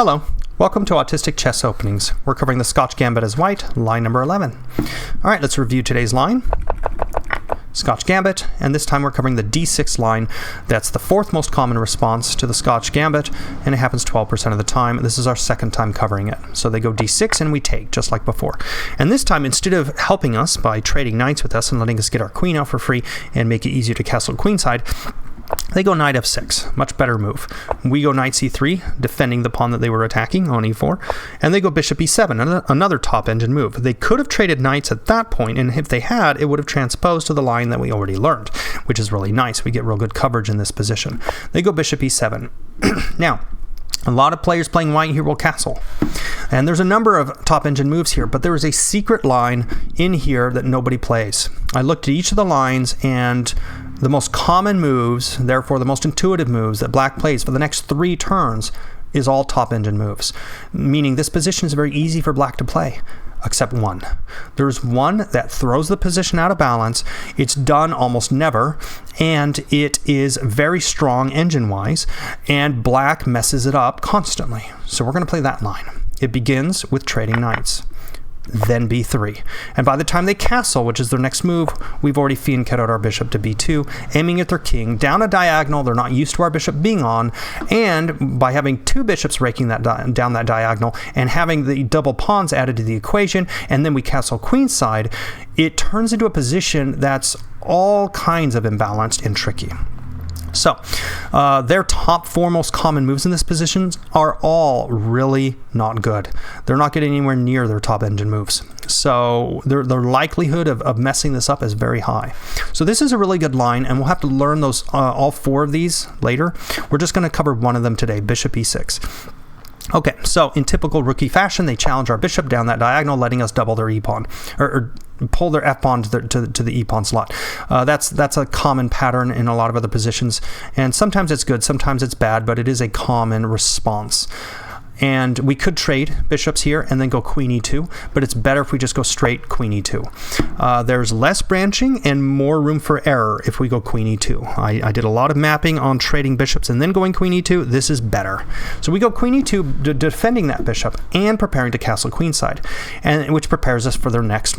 Hello, welcome to Autistic Chess Openings. We're covering the Scotch Gambit as white, line number 11. All right, let's review today's line. Scotch Gambit, and this time we're covering the D6 line. That's the fourth most common response to the Scotch Gambit, and it happens 12% of the time. This is our second time covering it. So they go D6 and we take, just like before. And this time, instead of helping us by trading knights with us and letting us get our queen out for free and make it easier to castle queenside, they go knight f6, much better move. We go knight c3, defending the pawn that they were attacking on e4, and they go bishop e7, another top engine move. They could have traded knights at that point, and if they had, it would have transposed to the line that we already learned, which is really nice. We get real good coverage in this position. They go bishop e7. Now, a lot of players playing white here will castle. And there's a number of top engine moves here, but there is a secret line in here that nobody plays. I looked at each of the lines, and the most common moves, therefore the most intuitive moves that black plays for the next 3 turns is all top engine moves. Meaning this position is very easy for black to play, except one. There's one that throws the position out of balance. It's done almost never, and it is very strong engine-wise, and black messes it up constantly. So we're going to play that line. It begins with trading knights, then b3. And by the time they castle, which is their next move, we've already fianched out our bishop to b2, aiming at their king, down a diagonal they're not used to our bishop being on, and by having 2 bishops raking that down that diagonal, and having the double pawns added to the equation, and then we castle queenside, it turns into a position that's all kinds of imbalanced and tricky. So, their top 4 most common moves in this position are all really not good. They're not getting anywhere near their top engine moves. So, their likelihood of messing this up is very high. So, this is a really good line, and we'll have to learn those all 4 of these later. We're just going to cover one of them today, bishop e6. Okay, so in typical rookie fashion, they challenge our bishop down that diagonal, letting us double their e-pawn, or pull their f-pawn to the e-pawn slot. That's a common pattern in a lot of other positions, and sometimes it's good, sometimes it's bad, but it is a common response. And we could trade bishops here and then go queen e2, but it's better if we just go straight queen e2. There's less branching and more room for error if we go queen e2. I did a lot of mapping on trading bishops and then going queen e2. This is better. So we go queen e2, defending that bishop and preparing to castle queenside, and which prepares us for their next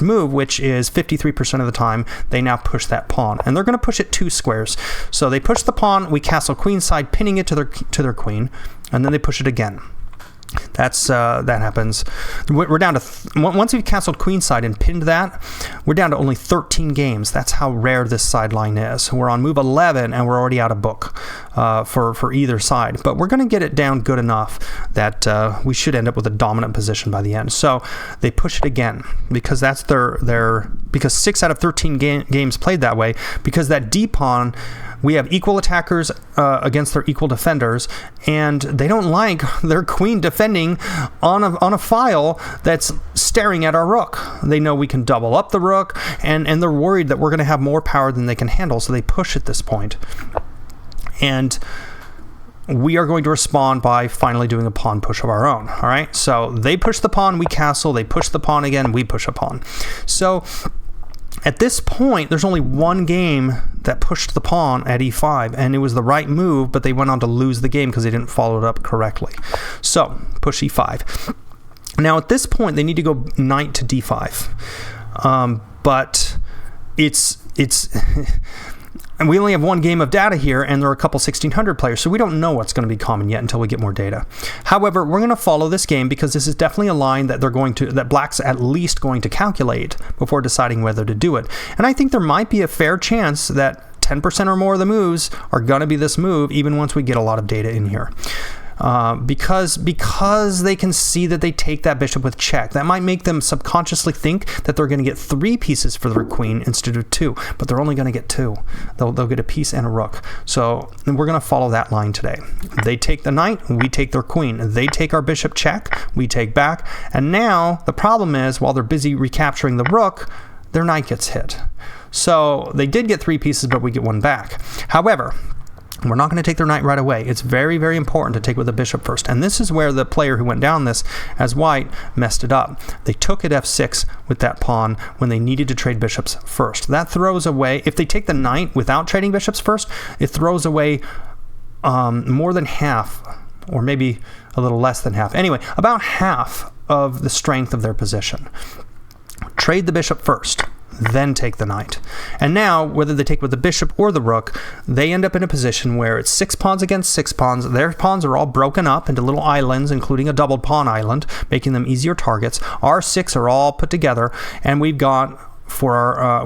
move, which is 53% of the time they now push that pawn, and they're going to push it 2 squares. So they push the pawn, we castle queenside, pinning it to their queen, and then they push it again. That happens. We're down to once we've castled queenside and pinned that, we're down to only 13 games. That's how rare this sideline is. We're on move 11 and we're already out of book for either side. But we're going to get it down good enough that we should end up with a dominant position by the end. So they push it again because that's because 6 out of 13 games played that way, because that d pawn, we have equal attackers against their equal defenders, and they don't like their queen defending on a file that's staring at our rook. They know we can double up the rook, and they're worried that we're going to have more power than they can handle, so they push at this point. And we are going to respond by finally doing a pawn push of our own. All right, so they push the pawn, we castle, they push the pawn again, we push a pawn. So at this point, there's only one game that pushed the pawn at e5, and it was the right move, but they went on to lose the game because they didn't follow it up correctly. So, push e5. Now, at this point, they need to go knight to d5. But it's and we only have one game of data here, and there are a couple 1600 players, so we don't know what's going to be common yet until we get more data. However, we're going to follow this game because this is definitely a line that that black's at least going to calculate before deciding whether to do it. And I think there might be a fair chance that 10% or more of the moves are going to be this move, even once we get a lot of data in here. Because they can see that they take that bishop with check. That might make them subconsciously think that they're going to get 3 pieces for their queen instead of 2, but they're only going to get 2. They'll get a piece and a rook. So we're going to follow that line today. They take the knight, we take their queen. They take our bishop check, we take back. And now the problem is, while they're busy recapturing the rook, their knight gets hit. So they did get 3 pieces, but we get 1 back. However, we're not going to take their knight right away. It's very, very important to take with the bishop first. And this is where the player who went down this as white messed it up. They took at f6 with that pawn when they needed to trade bishops first. That throws away, if they take the knight without trading bishops first, it throws away more than half or maybe a little less than half. Anyway, about half of the strength of their position. Trade the bishop first, then take the knight. And now, whether they take with the bishop or the rook, they end up in a position where it's 6 pawns against 6 pawns. Their pawns are all broken up into little islands, including a doubled pawn island, making them easier targets. Our 6 are all put together, and we've got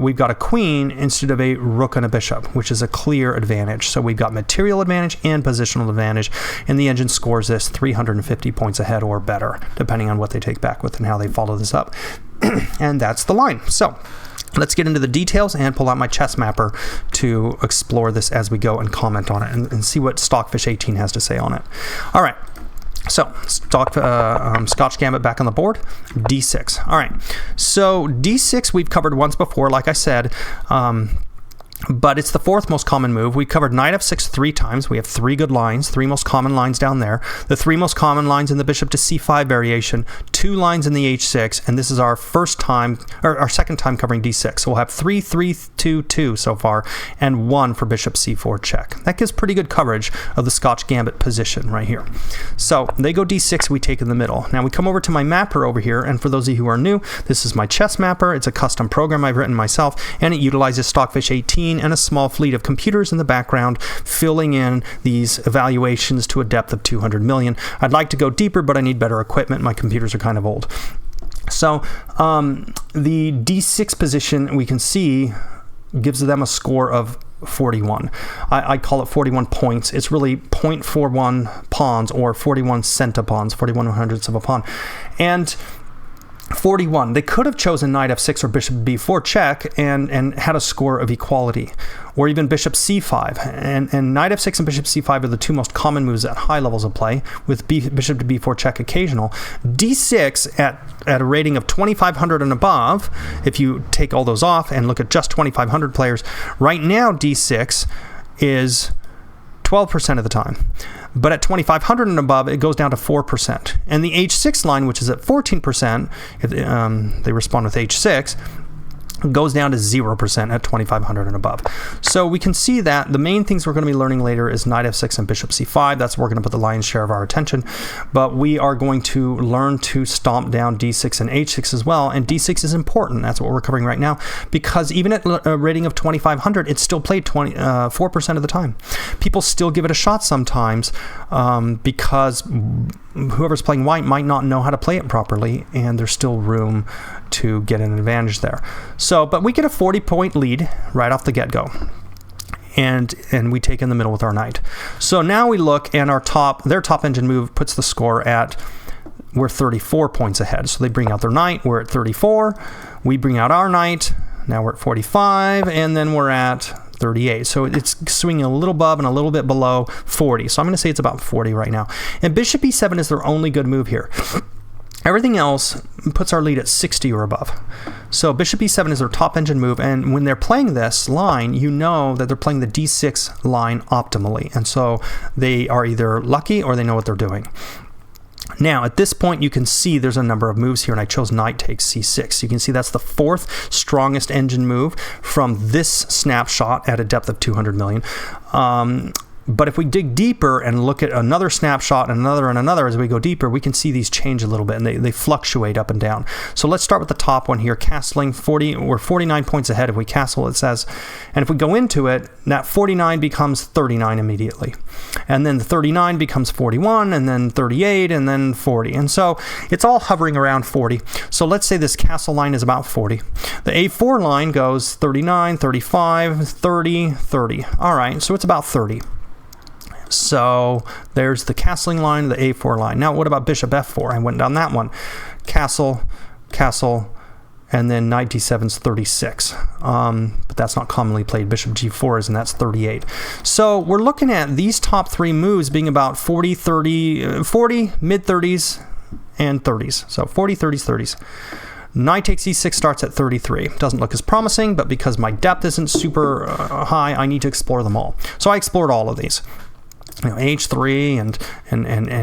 we've got a queen instead of a rook and a bishop, which is a clear advantage. So we've got material advantage and positional advantage, and the engine scores this 350 points ahead or better, depending on what they take back with and how they follow this up. And that's the line. So let's get into the details and pull out my chess mapper to explore this as we go and comment on it and see what Stockfish 18 has to say on it. All right. So, Scotch Gambit back on the board, d6. All right, so d6 we've covered once before, like I said, but it's the 4th most common move. We covered knight f6 3 times. We have 3 good lines, 3 most common lines down there. The 3 most common lines in the bishop to c5 variation, 2 lines in the h6, and this is our first time, or our second time covering d6. So we'll have 3, 3, 2, 2 so far, and 1 for bishop c4 check. That gives pretty good coverage of the Scotch Gambit position right here. So they go d6, we take in the middle. Now we come over to my mapper over here, and for those of you who are new, this is my chess mapper. It's a custom program I've written myself, and it utilizes Stockfish 18 and a small fleet of computers in the background filling in these evaluations to a depth of 200 million. I'd like to go deeper, but I need better equipment. My computers are kind of old. So the d6 position, we can see, gives them a score of 41. I call it 41 points. It's really 0.41 pawns, or 41 centipawns, 41 100ths of a pawn. And 41. They could have chosen knight f6 or bishop b4 check and had a score of equality, or even bishop c5. And knight f6 and bishop c5 are the 2 most common moves at high levels of play, with bishop to b4 check occasional. d6 at a rating of 2500 and above, if you take all those off and look at just 2500 players, right now d6 is 12% of the time. But at 2500 and above, it goes down to 4%. And the h6 line, which is at 14%, if they respond with h6, goes down to 0% at 2500 and above. So we can see that the main things we're going to be learning later is knight f6 and bishop c5. That's where we're going to put the lion's share of our attention. But we are going to learn to stomp down d6 and h6 as well. And d6 is important. That's what we're covering right now, because even at a rating of 2500, it's still played 4% of the time. People still give it a shot sometimes because whoever's playing white might not know how to play it properly, and there's still room to get an advantage there. So, but we get a 40-point lead right off the get-go, and we take in the middle with our knight. So now we look, and their top engine move puts the score at, we're 34 points ahead. So they bring out their knight, we're at 34. We bring out our knight, now we're at 45, and then we're at 38. So it's swinging a little above and a little bit below 40. So I'm going to say it's about 40 right now. And bishop e7 is their only good move here. Everything else puts our lead at 60 or above. So bishop e7 is their top engine move, and when they're playing this line, you know that they're playing the d6 line optimally. And so they are either lucky or they know what they're doing. Now, at this point, you can see there's a number of moves here, and I chose knight takes c6. You can see that's the 4th strongest engine move from this snapshot at a depth of 200 million. But if we dig deeper and look at another snapshot and another as we go deeper, we can see these change a little bit, and they fluctuate up and down. So let's start with the top one here, castling 40. We're 49 points ahead if we castle, it says. And if we go into it, that 49 becomes 39 immediately. And then the 39 becomes 41, and then 38, and then 40. And so it's all hovering around 40. So let's say this castle line is about 40. The A4 line goes 39, 35, 30, 30. All right, so it's about 30. So there's the castling line, the A4 line. Now, what about bishop f4? I went down that one. Castle, castle, and then knight d7 is 36. But that's not commonly played. Bishop g4 is, and that's 38. So we're looking at these top 3 moves being about 40, 30, 40, mid-30s, and 30s. So 40, 30s, 30s. Knight takes e6 starts at 33. Doesn't look as promising, but because my depth isn't super high, I need to explore them all. So I explored all of these. H3 and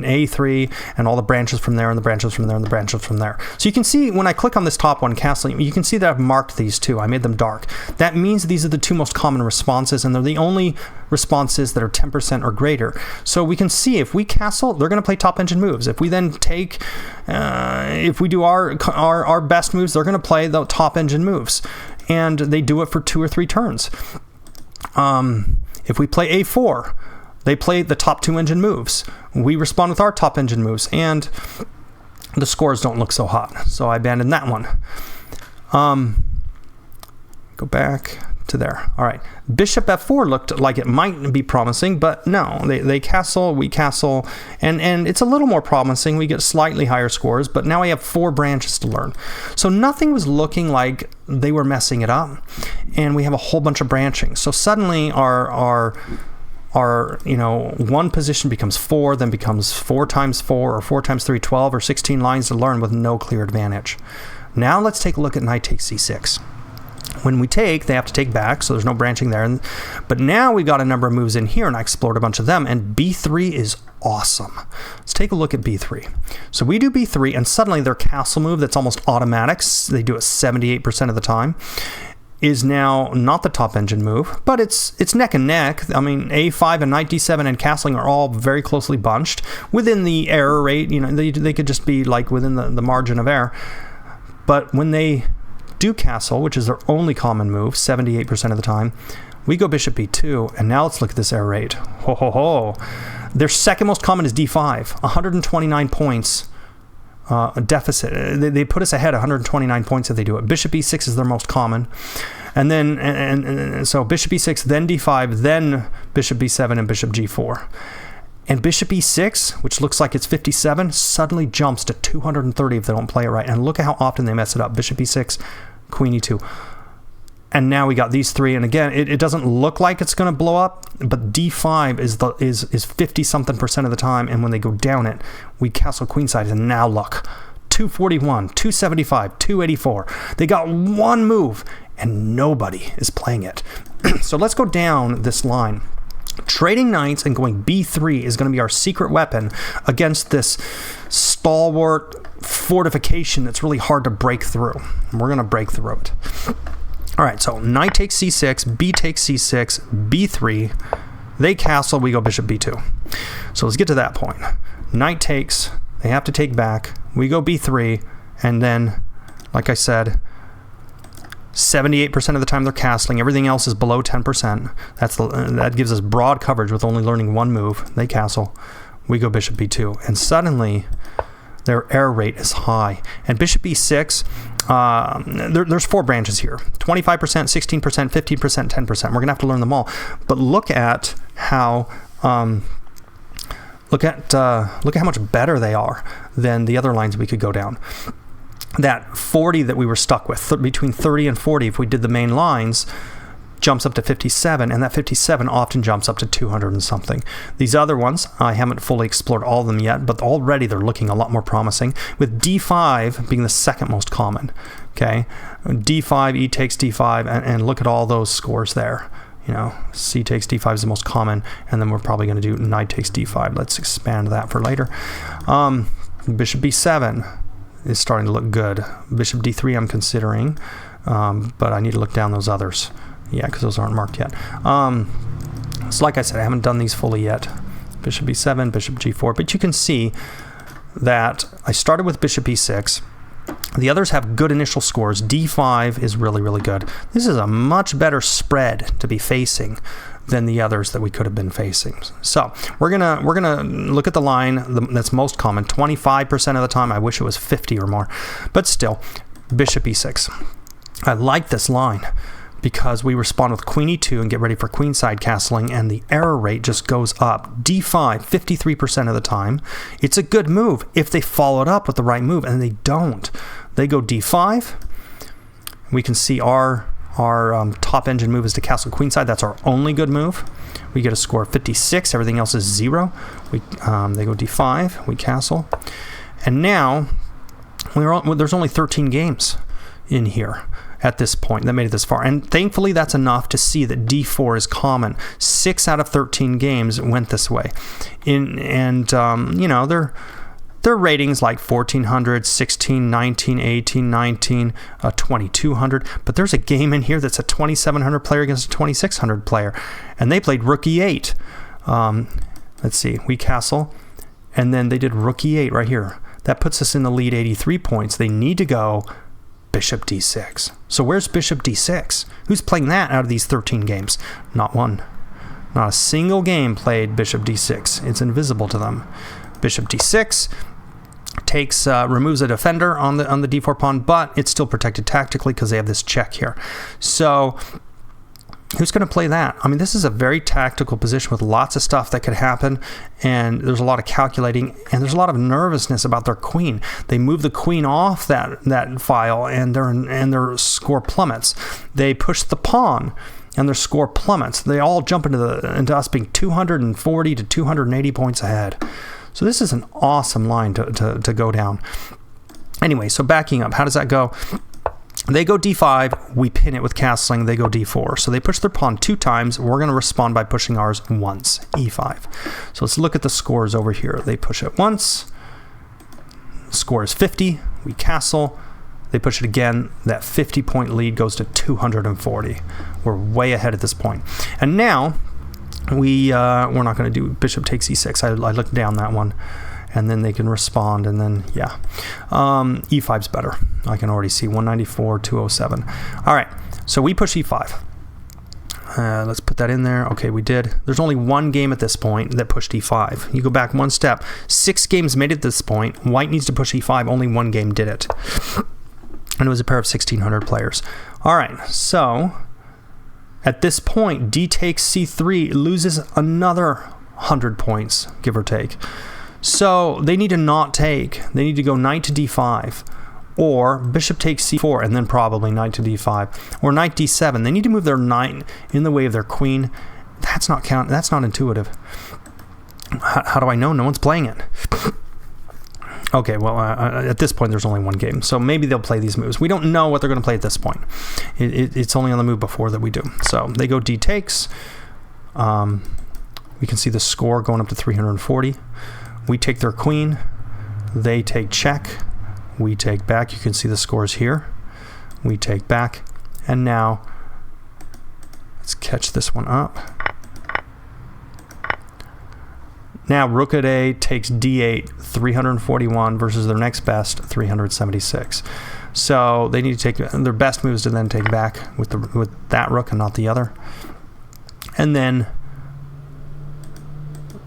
A3 and all the branches from there and the branches from there and the branches from there. So you can see when I click on this top one, castling, you can see that I've marked these two. I made them dark. That means these are the two most common responses, and they're the only responses that are 10% or greater. So we can see if we castle, they're going to play top engine moves. If we then take, if we do our best moves, they're going to play the top engine moves, and they do it for 2 or 3 turns. If we play A4, they play the top 2 engine moves. We respond with our top engine moves, and the scores don't look so hot. So I abandoned that one. Go back to there. All right. Bishop F4 looked like it might be promising, but no. They castle, we castle, and it's a little more promising. We get slightly higher scores, but now we have 4 branches to learn. So nothing was looking like they were messing it up, and we have a whole bunch of branching. So suddenly our one position becomes 4, then becomes 4 times 4 or 4 times 3, 12 or 16 lines to learn with no clear advantage. Now let's take a look at knight takes c6. When we take, they have to take back, so there's no branching there. But now we've got a number of moves in here, and I explored a bunch of them, and b3 is awesome. Let's take a look at b3. So we do b3, and suddenly their castle move that's almost automatic, they do it 78% of the time, is now not the top engine move, but it's neck and neck. I mean, a5 and knight d7 and castling are all very closely bunched within the error rate. They could just be like within the margin of error. But when they do castle, which is their only common move, 78% of the time, we go bishop b2, and now let's look at this error rate. Ho ho ho! Their second most common is d5, 129 points. A deficit. They put us ahead 129 points if they do it. Bishop e6 is their most common. And then, so bishop e6, then d5, then bishop b7 and bishop g4. And bishop e6, which looks like it's 57, suddenly jumps to 230 if they don't play it right. And look at how often they mess it up. Bishop e6, queen e2. And now we got these 3, and again, it doesn't look like it's going to blow up, but d5 is 50-something% of the time, and when they go down it, we castle queenside, and now look, 241, 275, 284. They got one move, and nobody is playing it. So let's go down this line. Trading knights and going b3 is going to be our secret weapon against this stalwart fortification that's really hard to break through. And we're going to break through it. All right, so knight takes c6, b takes c6, b3. They castle, we go bishop b2. So let's get to that point. Knight takes, they have to take back. We go b3, and then, like I said, 78% of the time they're castling. Everything else is below 10%. That gives us broad coverage with only learning one move. They castle. We go bishop b2. And suddenly, their error rate is high. And bishop e6, there's 4 branches here. 25%, 16%, 15%, 10%. We're going to have to learn them all. But look at how look at how much better they are than the other lines we could go down. That 40 that we were stuck with, between 30 and 40, if we did the main lines, jumps up to 57, and that 57 often jumps up to 200 and something. These other ones, I haven't fully explored all of them yet, but already they're looking a lot more promising, with d5 being the second most common. Okay, d5, e takes d5, and look at all those scores there. C takes d5 is the most common, and then we're probably going to do knight takes d5. Let's expand that for later. Bishop b7 is starting to look good. Bishop d3 I'm considering, but I need to look down those others. Yeah, because those aren't marked yet. So like I said, I haven't done these fully yet. Bishop b7, bishop g4, but you can see that I started with bishop e6. The others have good initial scores. d5 is really, really good. This is a much better spread to be facing than the others that we could have been facing. So we're gonna look at the line that's most common. 25% of the time. I wish it was 50 or more, but still, bishop e6. I like this line because we respond with queen e2 and get ready for queenside castling, and the error rate just goes up. d5, 53% of the time. It's a good move if they follow it up with the right move, and they don't. They go d5. We can see our top engine move is to castle queenside. That's our only good move. We get a score of 56. Everything else is 0. They go d5. We castle. And now, there's only 13 games in here. at this point that made it this far. And thankfully, that's enough to see that d4 is common. 6 out of 13 games went this way. You know, their ratings like 1400, 16, 19, 18, 19, 2200. But there's a game in here that's a 2700 player against a 2600 player. And they played rook e8. Let's see, we castle. And then they did rook e8 right here. That puts us in the lead 83 points. They need to go bishop d6. So where's bishop d6? Who's playing that out of these 13 games? Not one. Not a single game played bishop d6. It's invisible to them. Bishop d6 takes removes a defender on the d4 pawn, but it's still protected tactically because they have this check here. So who's going to play that? I mean, this is a very tactical position with lots of stuff that could happen, and there's a lot of calculating, and there's a lot of nervousness about their queen. They move the queen off that file, and their score plummets. They push the pawn, and their score plummets. They all jump into us being 240 to 280 points ahead. So this is an awesome line to go down. Anyway, so backing up, how does that go? They go d5, we pin it with castling, they go d4. So they push their pawn 2 times, we're going to respond by pushing ours once, e5. So let's look at the scores over here. They push it once, score is 50, we castle, they push it again, that 50-point lead goes to 240. We're way ahead at this point. And now, we're not going to do bishop takes e6. I looked down that one. And then they can respond, and then, yeah. e5's better. I can already see 194, 207. All right, so we push e5. Let's put that in there. Okay, we did. There's only one game at this point that pushed e5. You go back one step. 6 games made it at this point. White needs to push e5. Only one game did it. And it was a pair of 1,600 players. All right, so at this point, d takes c3 loses another 100 points, give or take. So they need to not take. They need to go knight to d5, or bishop takes c4, and then probably knight to d5, or knight d7. They need to move their knight in the way of their queen. That's not intuitive. How do I know? No one's playing it. Okay, well, at this point, there's only one game, so maybe they'll play these moves. We don't know what they're going to play at this point. It's only on the move before that we do. So they go d takes. We can see the score going up to 340. We take their queen, they take check, we take back. You can see the scores here. We take back, and now let's catch this one up. Now rook at a takes d8, 341 versus their next best, 376. So they need to take their best moves to then take back with that rook and not the other. And then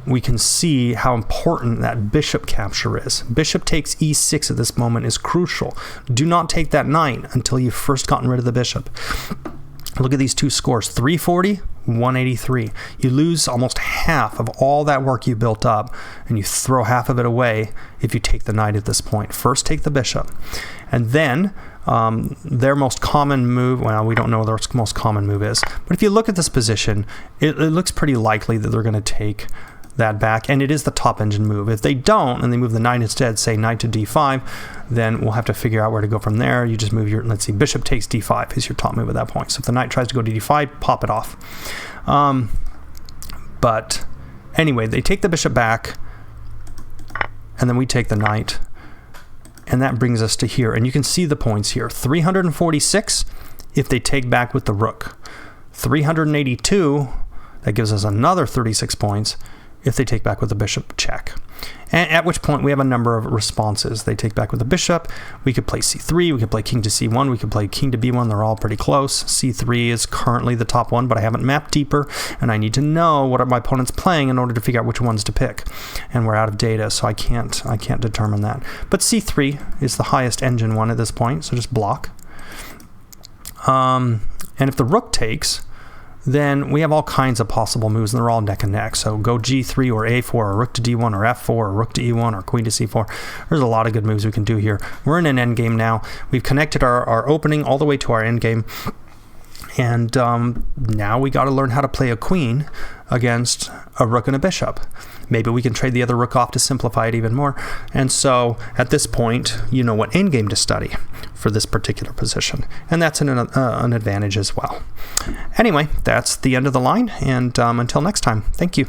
we can see how important that bishop capture is. Bishop takes e6 at this moment is crucial. Do not take that knight until you've first gotten rid of the bishop. Look at these two scores, 340, 183. You lose almost half of all that work you built up, and you throw half of it away if you take the knight at this point. First take the bishop, and then their most common move, well, we don't know what their most common move is, but if you look at this position, it looks pretty likely that they're going to take that back, and it is the top engine move. If they don't, and they move the knight instead, say knight to d5, then we'll have to figure out where to go from there. You just move your, let's see, bishop takes d5 is your top move at that point. So if the knight tries to go to d5, pop it off. But anyway, they take the bishop back, and then we take the knight, and that brings us to here. And you can see the points here. 346 if they take back with the rook. 382, that gives us another 36 points if they take back with the bishop check. And at which point we have a number of responses. They take back with the bishop. We could play c3. We could play king to c1. We could play king to b1. They're all pretty close. c3 is currently the top one, but I haven't mapped deeper, and I need to know what are my opponents playing in order to figure out which ones to pick. And we're out of data, so I can't determine that. But c3 is the highest engine one at this point, so just block. And if the rook takes, then we have all kinds of possible moves, and they're all neck and neck. So go g3 or a4 or rook to d1 or f4 or rook to e1 or queen to c4. There's a lot of good moves we can do here. We're in an endgame now. We've connected our opening all the way to our endgame. And now we got to learn how to play a queen against a rook and a bishop. Maybe we can trade the other rook off to simplify it even more. And so at this point, you know what endgame to study for this particular position. And that's an advantage as well. Anyway, that's the end of the line, and until next time, thank you.